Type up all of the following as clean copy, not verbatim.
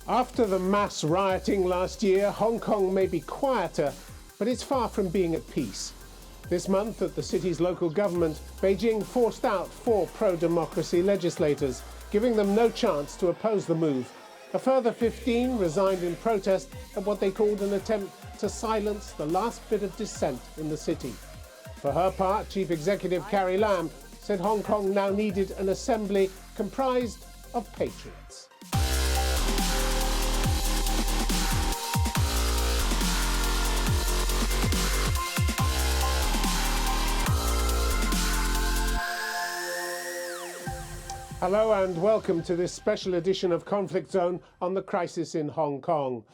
After the mass rioting last year, Hong Kong may be quieter, but it's far from being at peace. This month, at the city's local government, Beijing forced out 4 pro-democracy legislators, giving them no chance to oppose the move. A further 15 resigned in protest at what they called an attempt to silence the last bit of dissent in the city. For her part, Chief Executive Carrie Lam said Hong Kong now needed an assembly comprised of patriots. Hello and welcome to this special edition of Conflict Zone on the crisis in Hong Kong.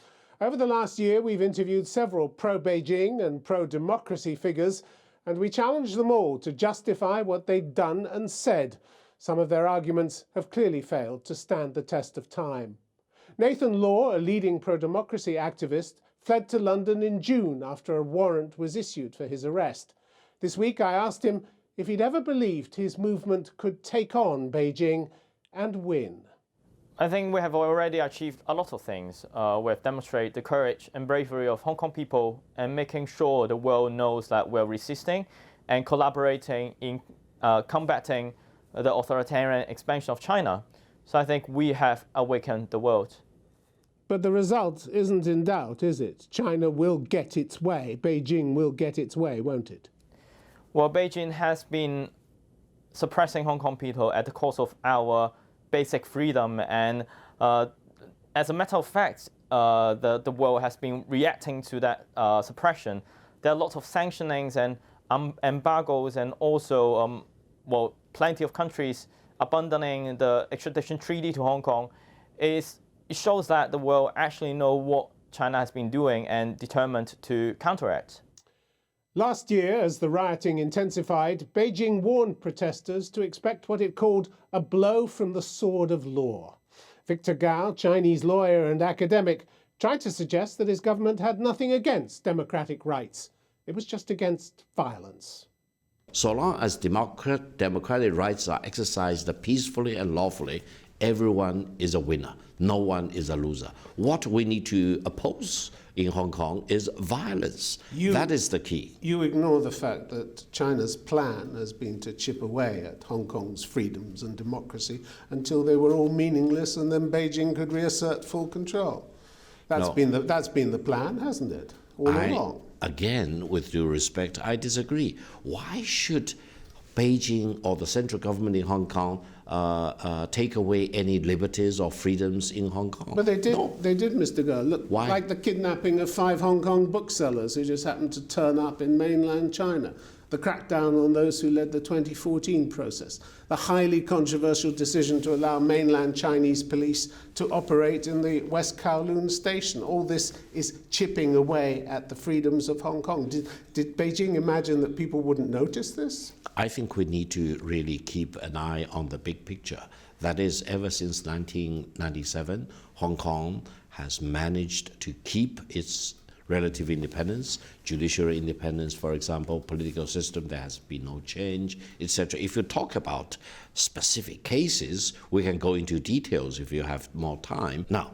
Over the last year, we've interviewed several pro-Beijing and pro-democracy figures, and we challenged them all to justify what they'd done and said. Some of their arguments have clearly failed to stand the test of time. Nathan Law, a leading pro-democracy activist, fled to London in June after a warrant was issued for his arrest. This week I asked him if he'd ever believed his movement could take on Beijing and win. I think we have already achieved a lot of things. We have demonstrated the courage and bravery of Hong Kong people and making sure the world knows that we're resisting and collaborating in combating the authoritarian expansion of China. So I think we have awakened the world. But the result isn't in doubt, is it? China will get its way. Beijing will get its way, won't it? Well, Beijing has been suppressing Hong Kong people at the cost of our basic freedom, and as a matter of fact, the world has been reacting to that suppression. There are lots of sanctionings and embargoes, and also, plenty of countries abandoning the extradition treaty to Hong Kong. It shows that the world actually knows what China has been doing and determined to counteract. Last year, as the rioting intensified, Beijing warned protesters to expect what it called a blow from the sword of law. Victor Gao, Chinese lawyer and academic, tried to suggest that his government had nothing against democratic rights. It was just against violence. So long as democratic rights are exercised peacefully and lawfully, everyone is a winner. No one is a loser. What we need to oppose in Hong Kong is violence. That is the key. You ignore the fact that China's plan has been to chip away at Hong Kong's freedoms and democracy until they were all meaningless, and then Beijing could reassert full control. That's been the plan, hasn't it? All along. Again, with due respect, I disagree. Why should Beijing or the central government in Hong Kong take away any liberties or freedoms in Hong Kong? But they did. No. They did, Mr. Goh. Look, why? Like the kidnapping of 5 Hong Kong booksellers who just happened to turn up in mainland China, the crackdown on those who led the 2014 process, the highly controversial decision to allow mainland Chinese police to operate in the West Kowloon station. All this is chipping away at the freedoms of Hong Kong. Did Beijing imagine that people wouldn't notice this? I think we need to really keep an eye on the big picture. That is, ever since 1997, Hong Kong has managed to keep its relative independence, judiciary independence, for example, political system, there has been no change, etc. If you talk about specific cases, we can go into details if you have more time. Now,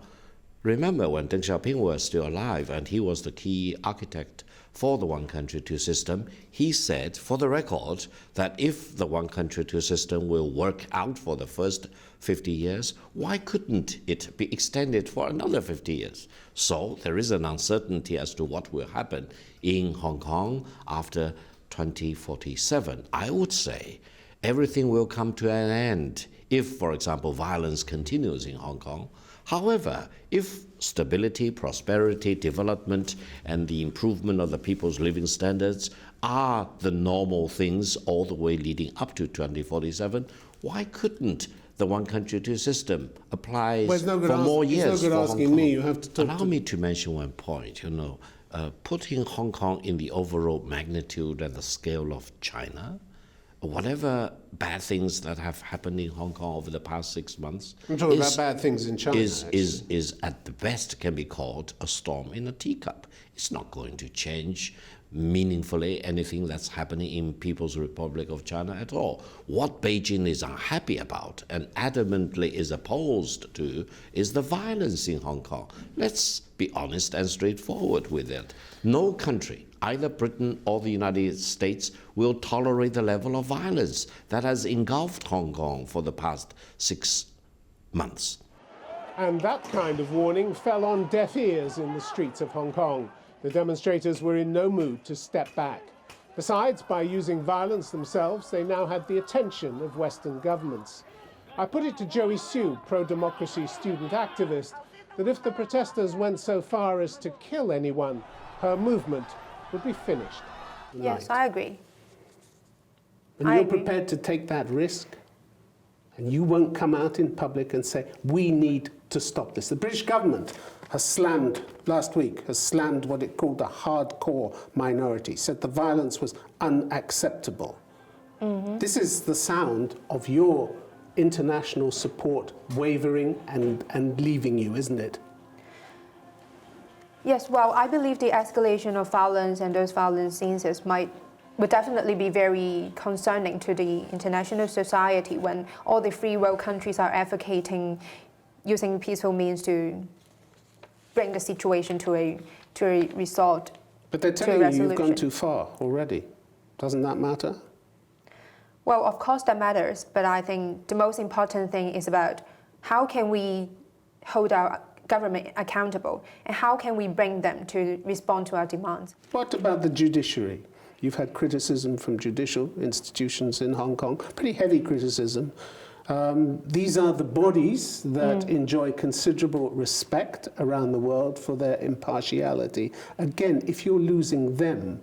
remember when Deng Xiaoping was still alive and he was the key architect for the one country, two system, he said, for the record, that if the one country, two system will work out for the first 50 years, why couldn't it be extended for another 50 years? So there is an uncertainty as to what will happen in Hong Kong after 2047. I would say everything will come to an end if, for example, violence continues in Hong Kong. However, if stability, prosperity, development, and the improvement of the people's living standards are the normal things all the way leading up to 2047, why couldn't the one country, two system apply for more years? It's no good asking me. You have to talk. Allow me to mention one point. Putting Hong Kong in the overall magnitude and the scale of China, whatever bad things that have happened in Hong Kong over the past 6 months, I'm talking about bad things in China. Is at the best can be called a storm in a teacup. It's not going to change meaningfully anything that's happening in People's Republic of China at all. What Beijing is unhappy about and adamantly is opposed to is the violence in Hong Kong. Let's be honest and straightforward with it. No country, either Britain or the United States, will tolerate the level of violence that has engulfed Hong Kong for the past 6 months. And that kind of warning fell on deaf ears in the streets of Hong Kong. The demonstrators were in no mood to step back. Besides, by using violence themselves, they now had the attention of Western governments. I put it to Joey Siu, pro-democracy student activist, that if the protesters went so far as to kill anyone, her movement would be finished. Yes, I agree. And you're prepared to take that risk? And you won't come out in public and say, we need to stop this. The British government has slammed, last week, has slammed what it called a hardcore minority, said the violence was unacceptable. This is the sound of your international support wavering and leaving you, isn't it? Yes, well, I believe the escalation of violence and those violent scenes would definitely be very concerning to the international society when all the free world countries are advocating using peaceful means to bring the situation to a result. But they're telling you you've gone too far already. Doesn't that matter? Well, of course that matters, but I think the most important thing is about how can we hold our government accountable and how can we bring them to respond to our demands. What about the judiciary? You've had criticism from judicial institutions in Hong Kong, pretty heavy criticism. These are the bodies that enjoy considerable respect around the world for their impartiality. Again, if you're losing them,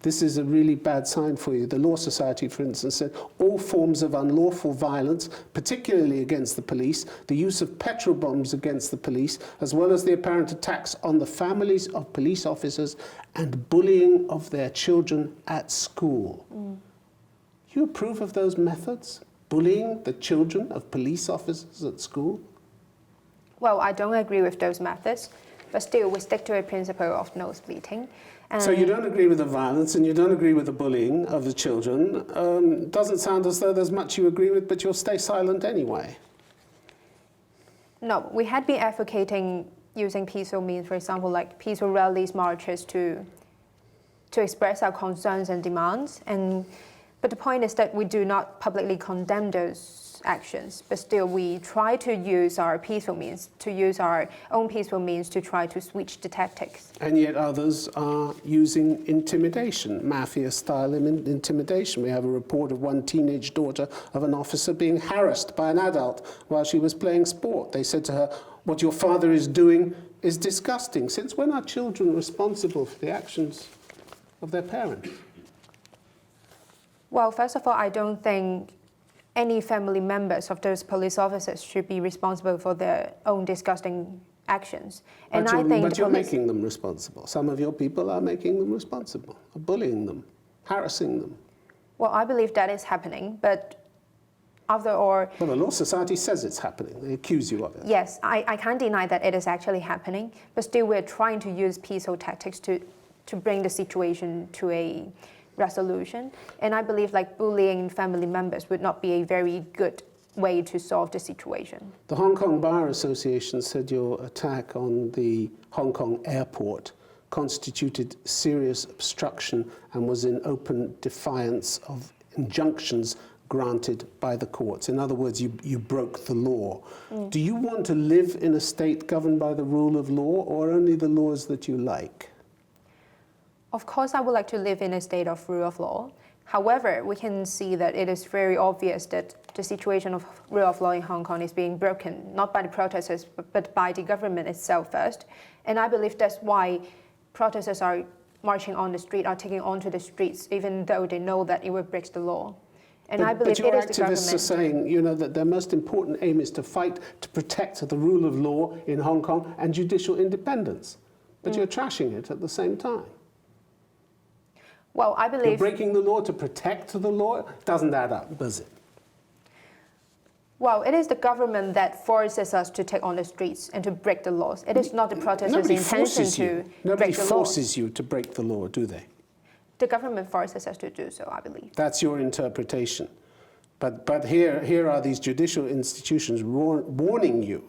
this is a really bad sign for you. The Law Society, for instance, said all forms of unlawful violence, particularly against the police, the use of petrol bombs against the police, as well as the apparent attacks on the families of police officers and bullying of their children at school. You approve of those methods? Bullying the children of police officers at school? Well, I don't agree with those methods, but still we stick to a principle of no splitting. So you don't agree with the violence and you don't agree with the bullying of the children. Doesn't sound as though there's much you agree with, but you'll stay silent anyway. No, we had been advocating using peaceful means, for example, like peaceful rallies, marches to express our concerns and demands. But the point is that we do not publicly condemn those actions, but still we try to use our peaceful means, to use our own peaceful means to try to switch the tactics. And yet others are using intimidation, mafia-style intimidation. We have a report of one teenage daughter of an officer being harassed by an adult while she was playing sport. They said to her, "What your father is doing is disgusting." Since when are children responsible for the actions of their parents? Well, first of all, I don't think any family members of those police officers should be responsible for their own disgusting actions. And But you're making them responsible. Some of your people are making them responsible, bullying them, harassing them. Well, I believe that is happening, but after all... Well, the Law Society says it's happening. They accuse you of it. Yes, I can't deny that it is actually happening, but still we're trying to use peaceful tactics to bring the situation to a resolution. And I believe like bullying family members would not be a very good way to solve the situation. The Hong Kong Bar Association said your attack on the Hong Kong airport constituted serious obstruction and was in open defiance of injunctions granted by the courts. In other words, you broke the law. Do you want to live in a state governed by the rule of law or only the laws that you like? Of course, I would like to live in a state of rule of law. However, we can see that it is very obvious that the situation of rule of law in Hong Kong is being broken, not by the protesters, but by the government itself first. And I believe that's why protesters are marching on the street, are taking onto the streets, even though they know that it will break the law. And I believe it is the government. Activists are saying, you know, that their most important aim is to fight to protect the rule of law in Hong Kong and judicial independence. But you're trashing it at the same time. Well, I believe... You're breaking the law to protect the law? It doesn't add up, does it? Well, it is the government that forces us to take on the streets and to break the laws. It is not the protesters' intention to break the law. Nobody forces you to break the law, do they? the government forces us to do so, I believe. That's your interpretation. But here are these judicial institutions warning you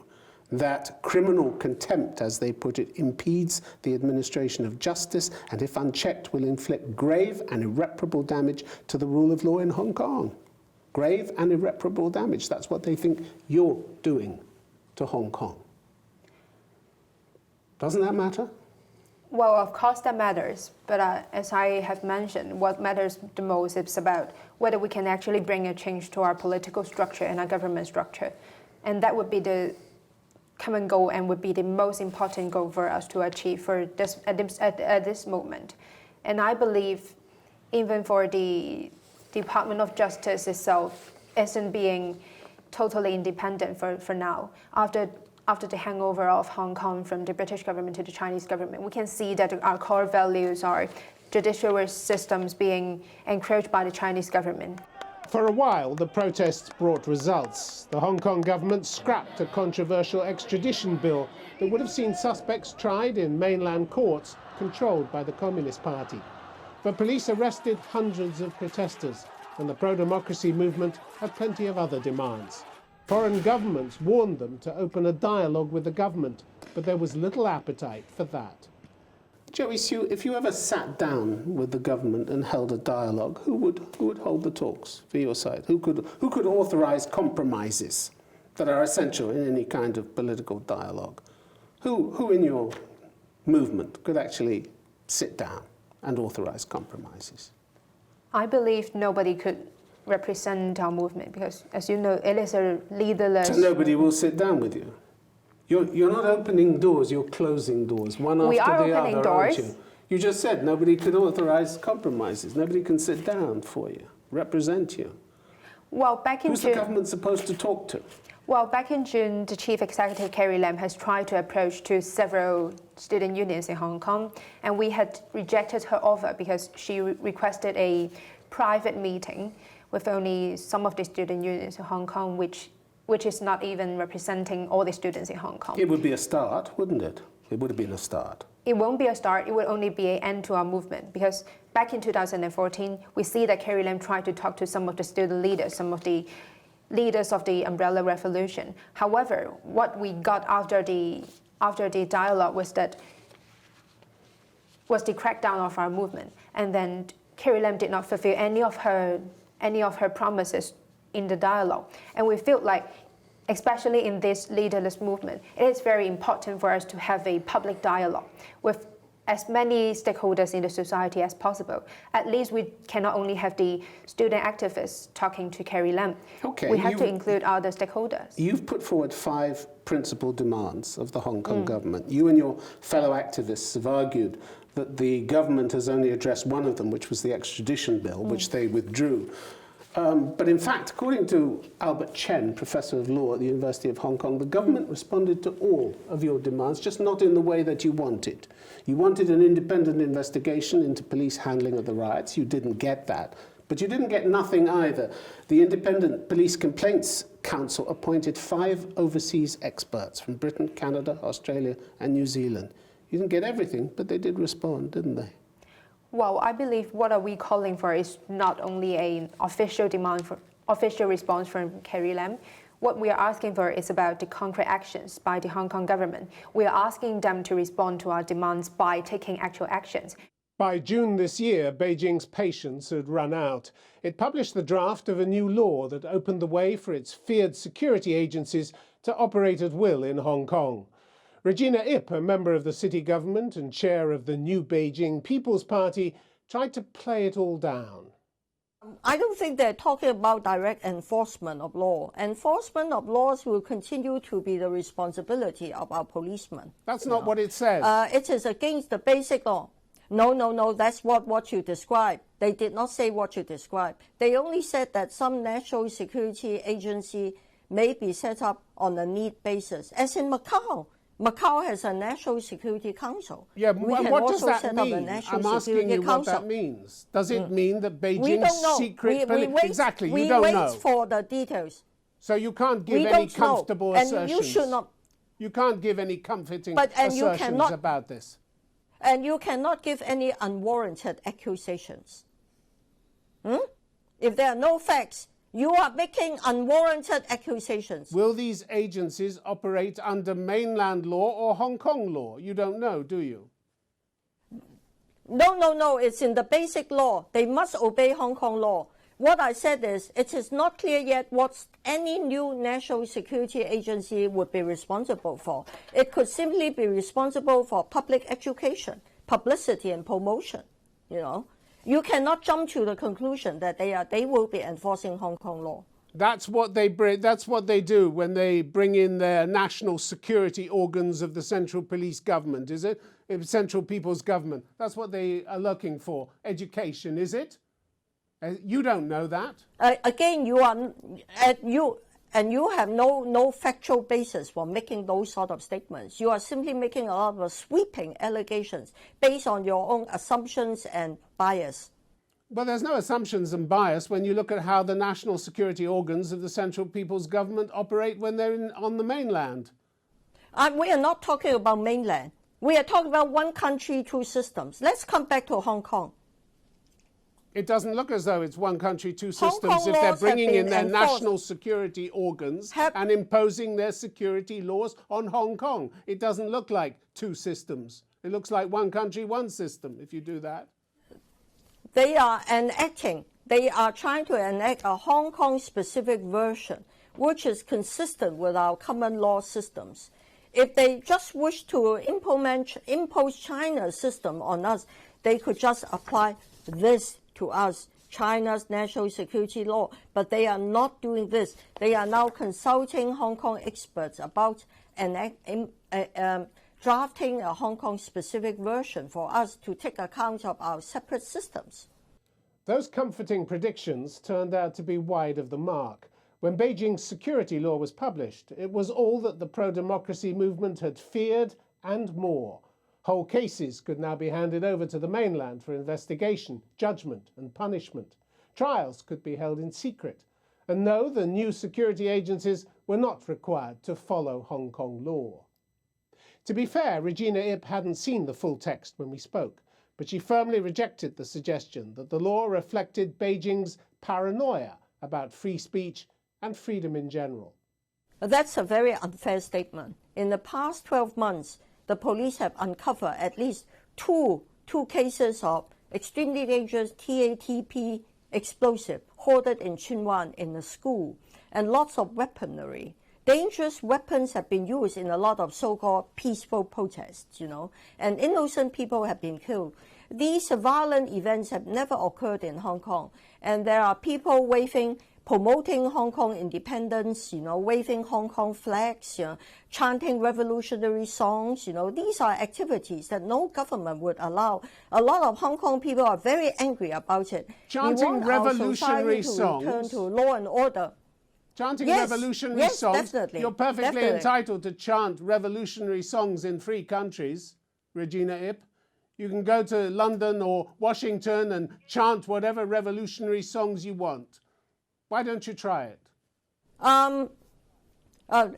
that criminal contempt, as they put it, impedes the administration of justice and, if unchecked, will inflict grave and irreparable damage to the rule of law in Hong Kong. Grave and irreparable damage. That's what they think you're doing to Hong Kong. Doesn't that matter? Well, of course that matters, but as I have mentioned, what matters the most is about whether we can actually bring a change to our political structure and our government structure. And that would be the common goal and would be the most important goal for us to achieve for this, at this moment. And I believe even for the Department of Justice itself isn't being totally independent for now. After the hangover of Hong Kong from the British government to the Chinese government, we can see that our core values are judicial systems being encroached by the Chinese government. For a while, the protests brought results. The Hong Kong government scrapped a controversial extradition bill that would have seen suspects tried in mainland courts controlled by the Communist Party. But police arrested hundreds of protesters, and the pro-democracy movement had plenty of other demands. Foreign governments warned them to open a dialogue with the government, but there was little appetite for that. Joey Siu, if you ever sat down with the government and held a dialogue, who would hold the talks for your side? Who could authorize compromises that are essential in any kind of political dialogue? Who in your movement could actually sit down and authorize compromises? I believe nobody could represent our movement because, as you know, it is a leaderless... So nobody will sit down with you? You're not opening doors, you're closing doors, one after the other, we are opening doors. Aren't you? You just said nobody could authorize compromises. Nobody can sit down for you, represent you. Well, back in Who's the government supposed to talk to? Well, back in June, the Chief Executive, Carrie Lam, has tried to approach to several student unions in Hong Kong, and we had rejected her offer because she requested a private meeting with only some of the student unions in Hong Kong, which is not even representing all the students in Hong Kong. It would be a start, wouldn't it? It would have been a start. It won't be a start, it would only be an end to our movement, because back in 2014, we see that Carrie Lam tried to talk to some of the student leaders, some of the leaders of the Umbrella Revolution. However, what we got after the dialogue was the crackdown of our movement, and then Carrie Lam did not fulfill any of her promises in the dialogue. And we feel like, especially in this leaderless movement, it is very important for us to have a public dialogue with as many stakeholders in the society as possible. At least we cannot only have the student activists talking to Carrie Lam. Okay, we have to include other stakeholders. You've put forward 5 principal demands of the Hong Kong government. You and your fellow activists have argued that the government has only addressed one of them, which was the extradition bill, which they withdrew. But in fact, according to Albert Chen, Professor of Law at the University of Hong Kong, the government responded to all of your demands, just not in the way that you wanted. You wanted an independent investigation into police handling of the riots. You didn't get that. But you didn't get nothing either. The Independent Police Complaints Council appointed 5 overseas experts from Britain, Canada, Australia, and New Zealand. You didn't get everything, but they did respond, didn't they? Well, I believe what are we calling for is not only an official demand for official response from Carrie Lam. What we are asking for is about the concrete actions by the Hong Kong government. We are asking them to respond to our demands by taking actual actions. By June this year, Beijing's patience had run out. It published the draft of a new law that opened the way for its feared security agencies to operate at will in Hong Kong. Regina Ip, a member of the city government and chair of the New Beijing People's Party, tried to play it all down. I don't think they're talking about direct enforcement of law. Enforcement of laws will continue to be the responsibility of our policemen. That's not what it says. It is against the basic law. No, that's what you described. They did not say what you described. They only said that some national security agency may be set up on a need basis, as in Macau. Macau has a National Security Council. Yeah, what does that set mean? Up a National I'm asking Security you Council. what that means. Does it mean that Beijing's we don't know. secret... Exactly, you we don't wait know. for the details. So you can't give We any don't know. comfortable And assertions. you should not. You can't give any comforting And you assertions cannot, about this. And you cannot give any unwarranted accusations. If there are no facts, you are making unwarranted accusations. Will these agencies operate under mainland law or Hong Kong law? You don't know, do you? No, it's in the basic law. They must obey Hong Kong law. What I said is, it is not clear yet what any new national security agency would be responsible for. It could simply be responsible for public education, publicity and promotion, you know. You cannot jump to the conclusion that they will be enforcing Hong Kong law. That's what they do when they bring in their national security organs of the Central Police Government, is it? Central People's Government. That's what they are looking for. Education, is it? You don't know that. Again, you have no factual basis for making those sort of statements. You are simply making a lot of sweeping allegations based on your own assumptions and bias. Well, there's no assumptions and bias when you look at how the national security organs of the Central People's Government operate when they're on the mainland. We are not talking about mainland. We are talking about one country, two systems. Let's come back to Hong Kong. It doesn't look as though it's one country, two systems Kong if they're laws bringing have in their been enforced. national security organs and imposing their security laws on Hong Kong. It doesn't look like two systems. It looks like one country, one system if you do that. They are trying to enact a Hong Kong specific version, which is consistent with our common law systems. If they just wish to impose China's system on us, they could just apply this to us, China's national security law. But they are not doing this. They are now consulting Hong Kong experts about drafting a Hong Kong specific version for us to take account of our separate systems. Those comforting predictions turned out to be wide of the mark. When Beijing's security law was published, it was all that the pro-democracy movement had feared and more. Whole cases could now be handed over to the mainland for investigation, judgment and punishment. Trials could be held in secret. And no, the new security agencies were not required to follow Hong Kong law. To be fair, Regina Ip hadn't seen the full text when we spoke, but she firmly rejected the suggestion that the law reflected Beijing's paranoia about free speech and freedom in general. That's a very unfair statement. In the past 12 months, the police have uncovered at least two cases of extremely dangerous TATP explosive hoarded in Tsuen Wan in a school, and lots of weaponry. Dangerous weapons have been used in a lot of so-called peaceful protests, you know, and innocent people have been killed. These violent events have never occurred in Hong Kong, and there are people promoting Hong Kong independence, you know, waving Hong Kong flags, you know, chanting revolutionary songs, you know. These are activities that no government would allow. A lot of Hong Kong people are very angry about it. Chanting revolutionary songs. Return to law and order. Chanting revolutionary songs. Definitely. You're perfectly entitled to chant revolutionary songs in free countries, Regina Ip. You can go to London or Washington and chant whatever revolutionary songs you want. Why don't you try it?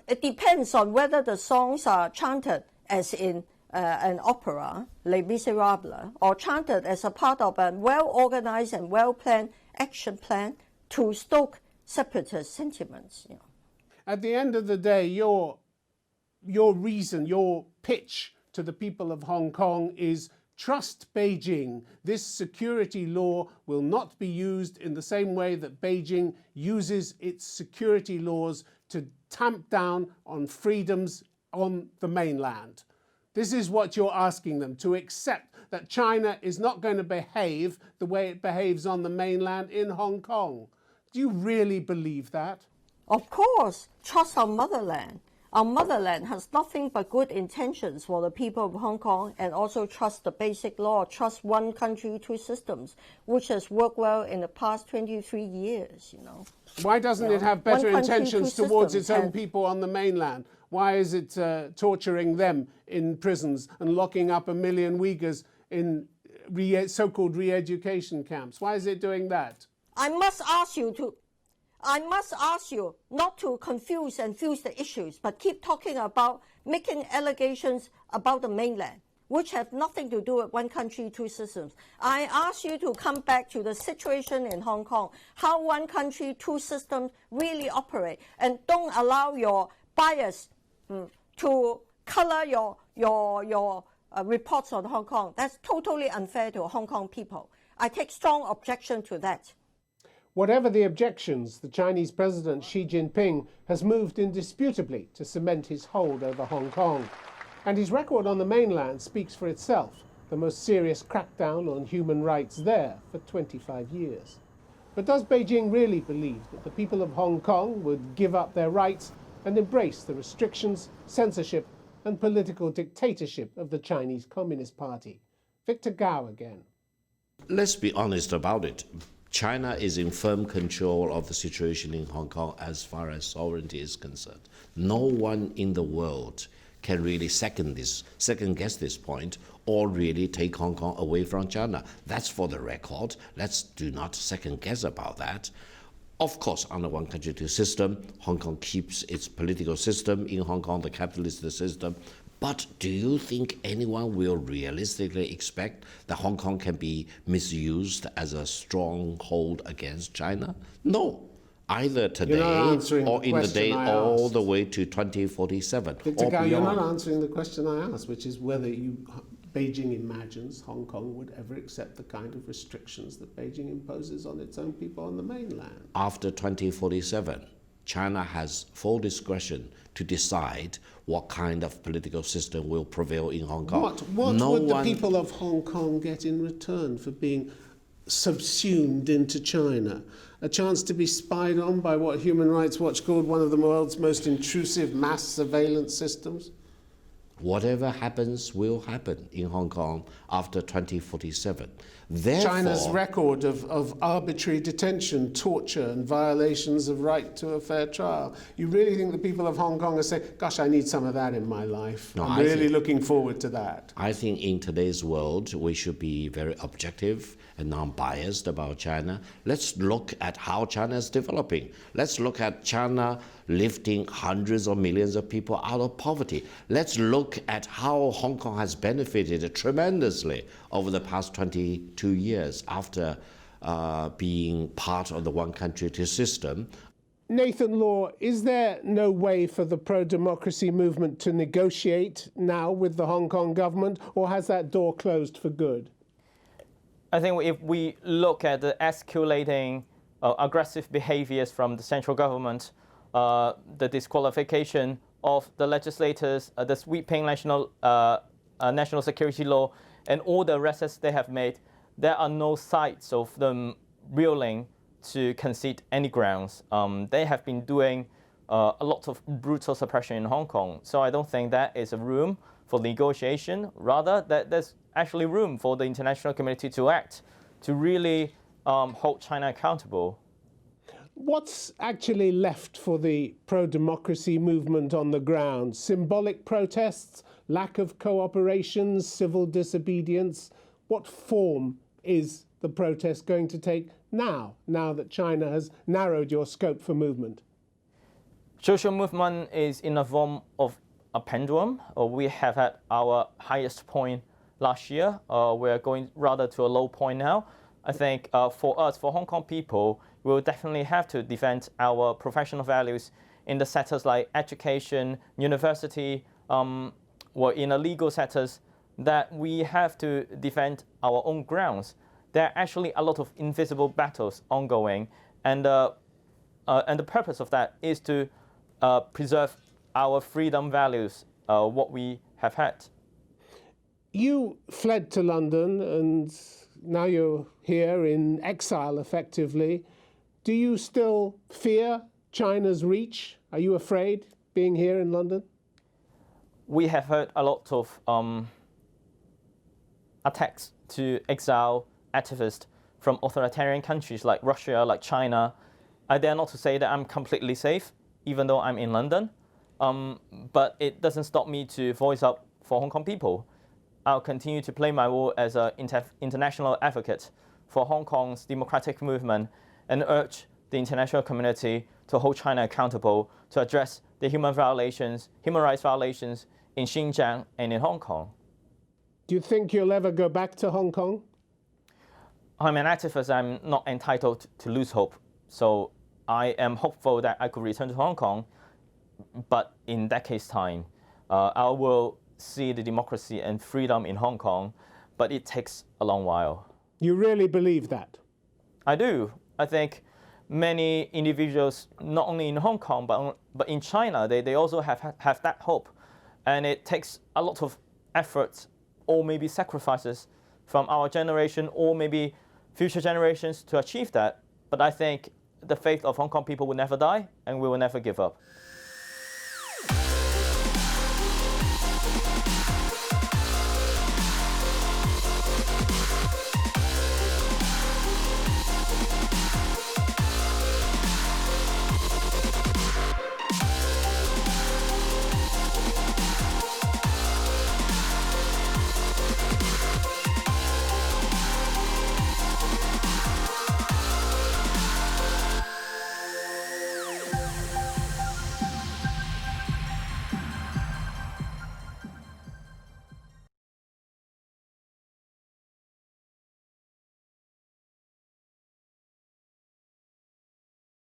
It depends on whether the songs are chanted as in an opera, Les Miserables, or chanted as a part of a well-organized and well-planned action plan to stoke separatist sentiments. You know. At the end of the day, your reason, your pitch to the people of Hong Kong is trust Beijing. This security law will not be used in the same way that Beijing uses its security laws to tamp down on freedoms on the mainland. This is what you're asking them, to accept that China is not going to behave the way it behaves on the mainland in Hong Kong. Do you really believe that? Of course, trust our motherland. Our motherland has nothing but good intentions for the people of Hong Kong, and also trust the basic law, trust one country, two systems, which has worked well in the past 23 years, you know. Why doesn't it have better intentions towards its own and people on the mainland? Why is it torturing them in prisons and locking up 1 million Uyghurs in so-called re-education camps? Why is it doing that? I must ask you not to confuse and fuse the issues, but keep talking about making allegations about the mainland. which have nothing to do with one country, two systems. I ask you to come back to the situation in Hong Kong, how one country, two systems really operate, and don't allow your bias to color your reports on Hong Kong. That's totally unfair to Hong Kong people. I take strong objection to that. Whatever the objections, the Chinese President Xi Jinping has moved indisputably to cement his hold over Hong Kong. And his record on the mainland speaks for itself, the most serious crackdown on human rights there for 25 years. But does Beijing really believe that the people of Hong Kong would give up their rights and embrace the restrictions, censorship and political dictatorship of the Chinese Communist Party? Victor Gao again. Let's be honest about it. China is in firm control of the situation in Hong Kong as far as sovereignty is concerned. No one in the world can really second guess this point or really take Hong Kong away from China. That's for the record. Let's do not second guess about that. Of course, under one country, two system, Hong Kong keeps its political system in Hong Kong, the capitalist system. But do you think anyone will realistically expect that Hong Kong can be misused as a stronghold against China? No. Either today or in the day all the way to 2047. Victor Gao, you're not answering the question I asked, which is whether Beijing imagines Hong Kong would ever accept the kind of restrictions that Beijing imposes on its own people on the mainland. After 2047, China has full discretion to decide what kind of political system will prevail in Hong Kong. What would the people of Hong Kong get in return for being subsumed into China? A chance to be spied on by what Human Rights Watch called one of the world's most intrusive mass surveillance systems? Whatever happens will happen in Hong Kong after 2047. Therefore, China's record of arbitrary detention, torture and violations of right to a fair trial. You really think the people of Hong Kong are saying, gosh, I need some of that in my life. I'm really looking forward to that. I think in today's world, we should be very objective and non-biased about China. Let's look at how China is developing. Let's look at China lifting hundreds of millions of people out of poverty. Let's look at how Hong Kong has benefited tremendously over the past 22 years after being part of the one country, two system. Nathan Law, is there no way for the pro-democracy movement to negotiate now with the Hong Kong government, or has that door closed for good? I think if we look at the escalating aggressive behaviors from the central government, the disqualification of the legislators, the sweeping national security law, and all the arrests they have made, there are no signs of them willing to concede any grounds. They have been doing a lot of brutal suppression in Hong Kong. So I don't think that is a room for negotiation. Rather, that there's actually room for the international community to act, to really hold China accountable. What's actually left for the pro-democracy movement on the ground? Symbolic protests, lack of cooperation, civil disobedience? What form is the protest going to take now that China has narrowed your scope for movement? Social movement is in a form of a pendulum. We have had our highest point last year. We're going rather to a low point now. I think for us, for Hong Kong people, we will definitely have to defend our professional values in the sectors like education, university, or in the legal sectors, that we have to defend our own grounds. There are actually a lot of invisible battles ongoing, and the purpose of that is to preserve our freedom values, what we have had. You fled to London and now you're here in exile effectively. Do you still fear China's reach? Are you afraid being here in London? We have heard a lot of attacks to exile activists from authoritarian countries like Russia, like China. I dare not to say that I'm completely safe, even though I'm in London. But it doesn't stop me to voice up for Hong Kong people. I'll continue to play my role as an international advocate for Hong Kong's democratic movement and urge the international community to hold China accountable to address the human rights violations in Xinjiang and in Hong Kong. Do you think you'll ever go back to Hong Kong? I'm an activist. I'm not entitled to lose hope. So I am hopeful that I could return to Hong Kong. But in decades' time, I will see the democracy and freedom in Hong Kong. But it takes a long while. You really believe that? I do. I think many individuals, not only in Hong Kong, but in China, they also have that hope. And it takes a lot of effort or maybe sacrifices from our generation or maybe future generations to achieve that. But I think the faith of Hong Kong people will never die and we will never give up.